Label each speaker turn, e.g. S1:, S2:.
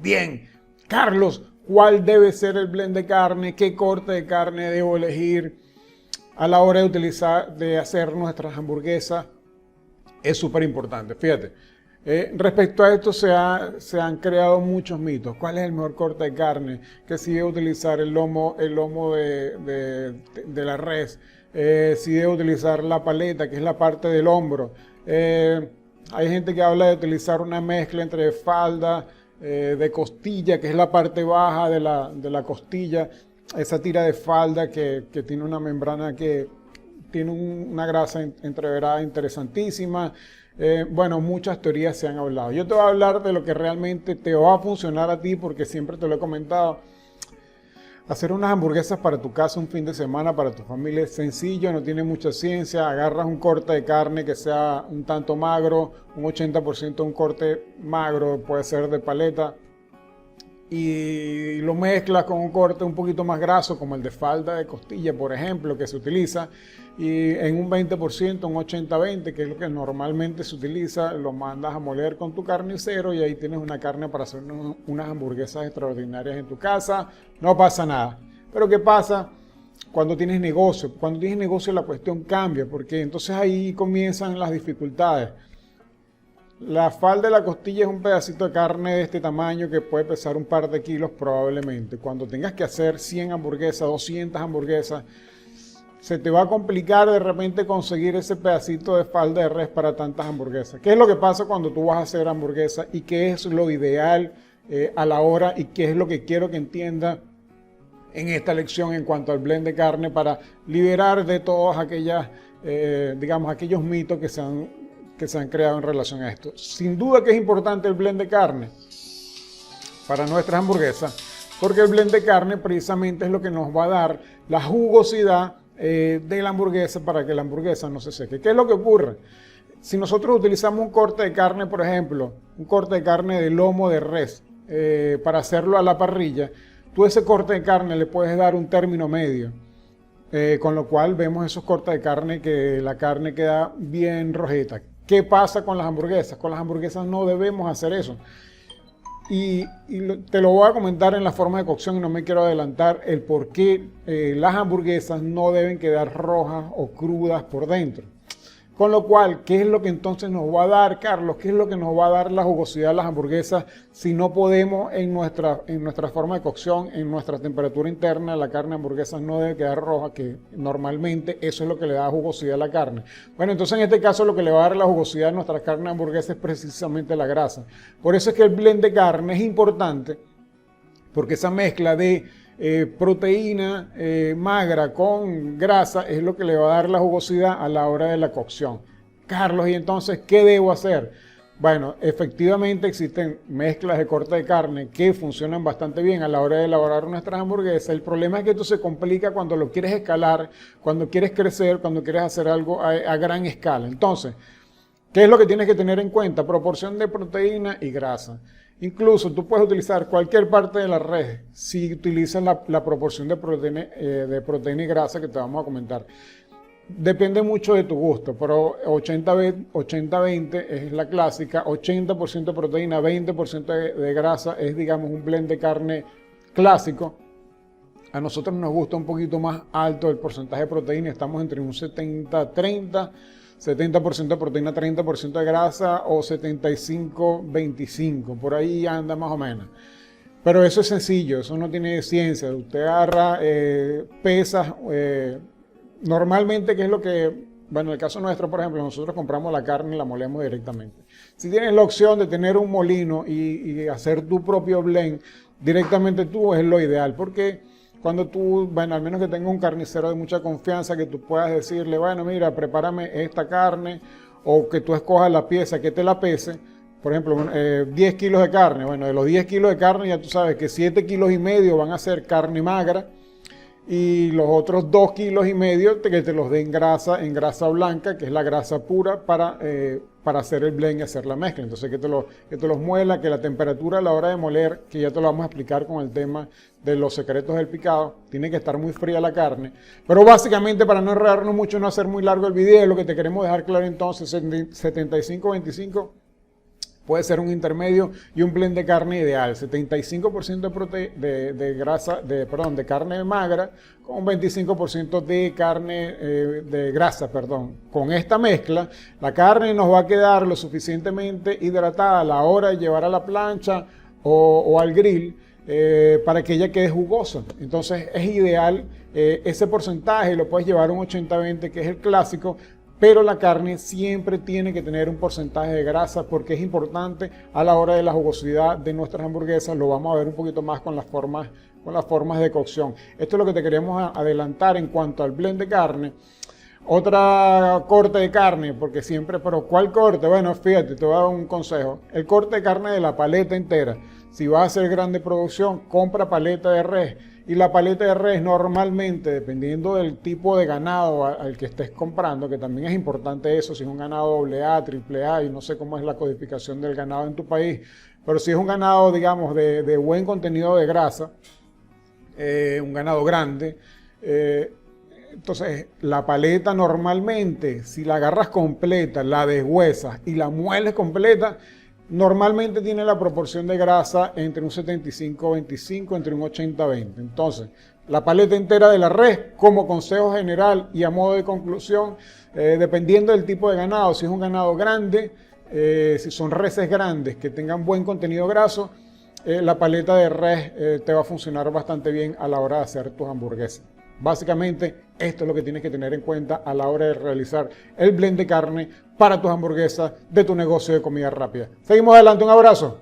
S1: Bien, Carlos, ¿cuál debe ser el blend de carne? ¿Qué corte de carne debo elegir a la hora de hacer nuestras hamburguesas? Es súper importante, fíjate. Respecto a esto se han creado muchos mitos. ¿Cuál es el mejor corte de carne? Que si debe utilizar el lomo de la res, si debe utilizar la paleta, que es la parte del hombro. Hay gente que habla de utilizar una mezcla entre falda, de costilla, que es la parte baja de la costilla, esa tira de falda que tiene una membrana que tiene una grasa entreverada interesantísima. Bueno, muchas teorías se han hablado. Yo te voy a hablar de lo que realmente te va a funcionar a ti, porque siempre te lo he comentado. Hacer unas hamburguesas para tu casa un fin de semana, para tu familia, es sencillo, no tiene mucha ciencia. Agarras un corte de carne que sea un tanto magro, un 80% un corte magro, puede ser de paleta, y lo mezclas con un corte un poquito más graso, como el de falda de costilla, por ejemplo, que se utiliza, y en un 20%, un 80-20, que es lo que normalmente se utiliza, lo mandas a moler con tu carnicero y ahí tienes una carne para hacer unas hamburguesas extraordinarias en tu casa. No pasa nada. Pero ¿qué pasa cuando tienes negocio? Cuando tienes negocio la cuestión cambia, porque entonces ahí comienzan las dificultades. La falda de la costilla es un pedacito de carne de este tamaño que puede pesar un par de kilos probablemente. Cuando tengas que hacer 100 hamburguesas, 200 hamburguesas, se te va a complicar de repente conseguir ese pedacito de falda de res para tantas hamburguesas. ¿Qué es lo que pasa cuando tú vas a hacer hamburguesas y qué es lo ideal a la hora y qué es lo que quiero que entienda en esta lección en cuanto al blend de carne para liberar de todas aquellas, digamos, aquellos mitos que se han creado en relación a esto? Sin duda que es importante el blend de carne para nuestras hamburguesas, porque el blend de carne precisamente es lo que nos va a dar la jugosidad de la hamburguesa para que la hamburguesa no se seque. ¿Qué es lo que ocurre? Si nosotros utilizamos un corte de carne, por ejemplo, un corte de carne de lomo de res, para hacerlo a la parrilla, tú ese corte de carne le puedes dar un término medio. Con lo cual vemos esos cortes de carne que la carne queda bien rojita. ¿Qué pasa con las hamburguesas? Con las hamburguesas no debemos hacer eso. Te lo voy a comentar en la forma de cocción y no me quiero adelantar el por qué las hamburguesas no deben quedar rojas o crudas por dentro. Con lo cual, ¿qué es lo que entonces nos va a dar, Carlos? ¿Qué es lo que nos va a dar la jugosidad de las hamburguesas si no podemos en nuestra forma de cocción, en nuestra temperatura interna, la carne de hamburguesas no debe quedar roja, que normalmente eso es lo que le da jugosidad a la carne? Bueno, entonces en este caso lo que le va a dar la jugosidad a nuestra carne de hamburguesa es precisamente la grasa. Por eso es que el blend de carne es importante, porque esa mezcla de proteína magra con grasa es lo que le va a dar la jugosidad a la hora de la cocción. Carlos, ¿y entonces qué debo hacer? Bueno, efectivamente existen mezclas de corte de carne que funcionan bastante bien a la hora de elaborar nuestras hamburguesas. El problema es que esto se complica cuando lo quieres escalar, cuando quieres crecer, cuando quieres hacer algo a gran escala. Entonces, ¿qué es lo que tienes que tener en cuenta? Proporción de proteína y grasa. Incluso tú puedes utilizar cualquier parte de la res si utilizas la proporción de proteína y grasa que te vamos a comentar. Depende mucho de tu gusto, pero 80-20 es la clásica, 80% de proteína, 20% de grasa es, digamos, un blend de carne clásico. A nosotros nos gusta un poquito más alto el porcentaje de proteína, estamos entre un 70-30, 70% de proteína, 30% de grasa o 75-25, por ahí anda más o menos. Pero eso es sencillo, eso no tiene ciencia. Usted agarra, pesas, normalmente, ¿qué es lo que, bueno, en el caso nuestro, por ejemplo, nosotros compramos la carne y la molemos directamente. Si tienes la opción de tener un molino y hacer tu propio blend directamente tú, es lo ideal, porque cuando tú, bueno, al menos que tengas un carnicero de mucha confianza, que tú puedas decirle, bueno, mira, prepárame esta carne, o que tú escojas la pieza que te la pese. Por ejemplo, 10 kilos de carne. Bueno, de los 10 kilos de carne ya tú sabes que 7 kilos y medio van a ser carne magra y los otros 2 kilos y medio que te los den en grasa blanca, que es la grasa pura para hacer el blend y hacer la mezcla. Entonces que te los muela, que la temperatura a la hora de moler, que ya te lo vamos a explicar con el tema de los secretos del picado, tiene que estar muy fría la carne. Pero básicamente, para no enredarnos mucho, no hacer muy largo el video, lo que te queremos dejar claro entonces, 75-25 Puede ser un intermedio y un blend de carne ideal, 75% de carne magra con un 25% de carne de grasa, perdón. Con esta mezcla, la carne nos va a quedar lo suficientemente hidratada a la hora de llevar a la plancha o al grill para que ella quede jugosa. Entonces es ideal ese porcentaje, lo puedes llevar a un 80-20, que es el clásico, pero la carne siempre tiene que tener un porcentaje de grasa porque es importante a la hora de la jugosidad de nuestras hamburguesas. Lo vamos a ver un poquito más con las formas de cocción. Esto es lo que te queremos adelantar en cuanto al blend de carne. Otra corte de carne, porque siempre, pero ¿cuál corte? Bueno, fíjate, te voy a dar un consejo. El corte de carne de la paleta entera. Si vas a hacer grande producción, compra paleta de res. Y la paleta de res normalmente, dependiendo del tipo de ganado al que estés comprando, que también es importante eso, si es un ganado AA, AAA, y no sé cómo es la codificación del ganado en tu país, pero si es un ganado, digamos, de buen contenido de grasa, un ganado grande, entonces la paleta normalmente, si la agarras completa, la deshuesas y la mueles completa, normalmente tiene la proporción de grasa entre un 75-25, entre un 80-20. Entonces, la paleta entera de la res, como consejo general y a modo de conclusión, dependiendo del tipo de ganado, si es un ganado grande, si son reses grandes que tengan buen contenido graso, la paleta de res te va a funcionar bastante bien a la hora de hacer tus hamburguesas. Básicamente, esto es lo que tienes que tener en cuenta a la hora de realizar el blend de carne para tus hamburguesas de tu negocio de comida rápida. Seguimos adelante, un abrazo.